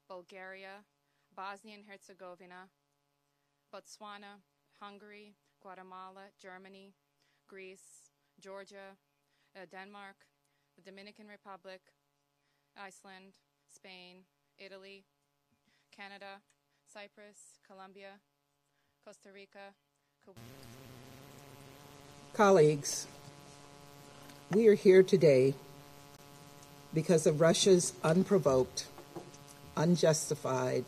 Bulgaria, Bosnia and Herzegovina, Botswana, Hungary, Guatemala, Germany, Greece, Georgia, Denmark, the Dominican Republic, Iceland, Spain, Italy, Canada, Cyprus, Colombia, Costa Rica. Colleagues, we are here today because of Russia's unprovoked, unjustified,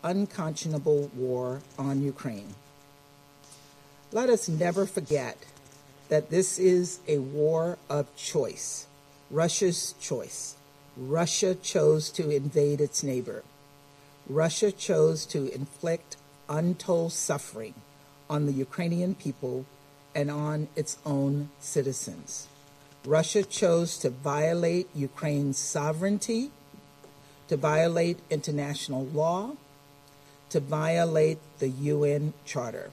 unconscionable war on Ukraine. Let us never forget that this is a war of choice, Russia's choice. Russia chose to invade its neighbor. Russia chose to inflict untold suffering on the Ukrainian people and on its own citizens. Russia chose to violate Ukraine's sovereignty, to violate international law, to violate the UN Charter.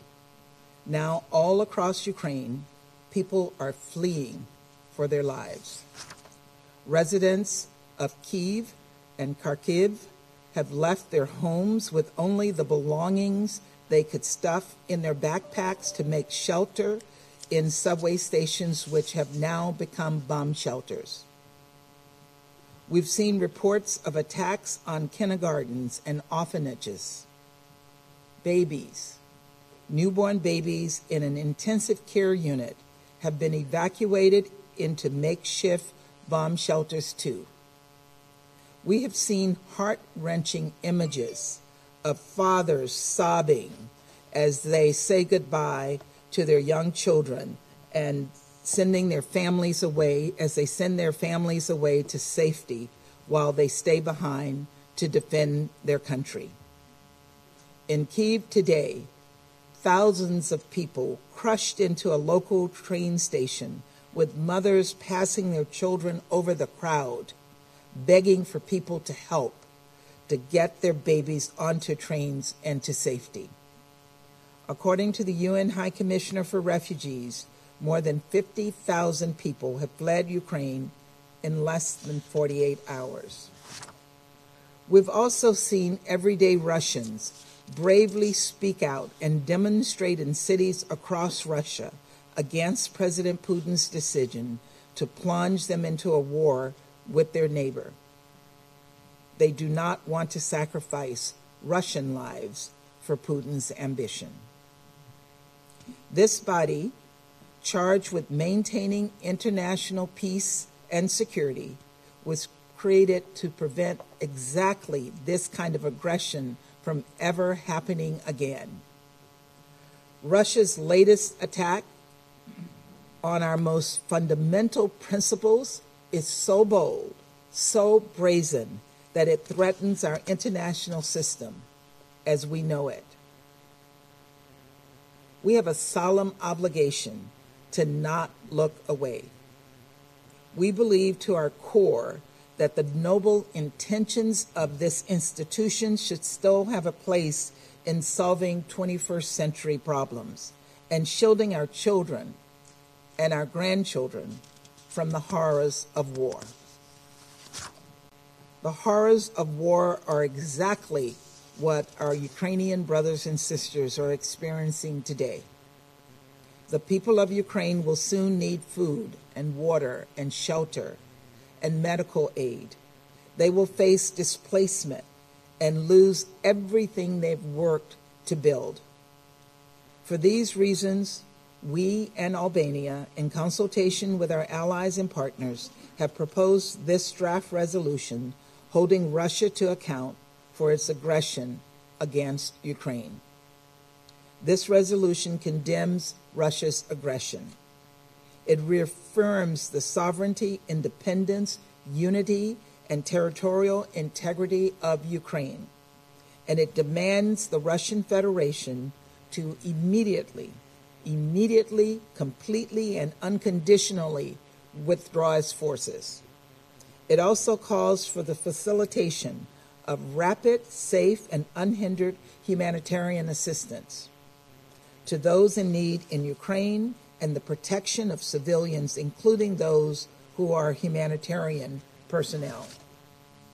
Now, all across Ukraine, people are fleeing for their lives. Residents of Kyiv and Kharkiv have left their homes with only the belongings they could stuff in their backpacks to make shelter in subway stations, which have now become bomb shelters. We've seen reports of attacks on kindergartens and orphanages. Babies, newborn babies in an intensive care unit have been evacuated into makeshift bomb shelters too. We have seen heart-wrenching images of fathers sobbing as they say goodbye to their young children and sending their families away as they send their families away to safety while they stay behind to defend their country. In Kyiv today, thousands of people crushed into a local train station with mothers passing their children over the crowd, begging for people to help to get their babies onto trains and to safety. According to the UN High Commissioner for Refugees, more than 50,000 people have fled Ukraine in less than 48 hours. We've also seen everyday Russians bravely speak out and demonstrate in cities across Russia against President Putin's decision to plunge them into a war with their neighbor. They do not want to sacrifice Russian lives for Putin's ambition. This body, charged with maintaining international peace and security, was created to prevent exactly this kind of aggression from ever happening again. Russia's latest attack on our most fundamental principles is so bold, so brazen, that it threatens our international system as we know it. We have a solemn obligation to not look away. We believe to our core that the noble intentions of this institution should still have a place in solving 21st century problems and shielding our children and our grandchildren from the horrors of war. The horrors of war are exactly what our Ukrainian brothers and sisters are experiencing today. The people of Ukraine will soon need food and water and shelter and medical aid. They will face displacement and lose everything they've worked to build. For these reasons, we and Albania, in consultation with our allies and partners, have proposed this draft resolution holding Russia to account for its aggression against Ukraine. This resolution condemns Russia's aggression. It reaffirms the sovereignty, independence, unity, and territorial integrity of Ukraine. And it demands the Russian Federation to immediately, completely, and unconditionally withdraw its forces. It also calls for the facilitation of rapid, safe, and unhindered humanitarian assistance to those in need in Ukraine and the protection of civilians, including those who are humanitarian personnel.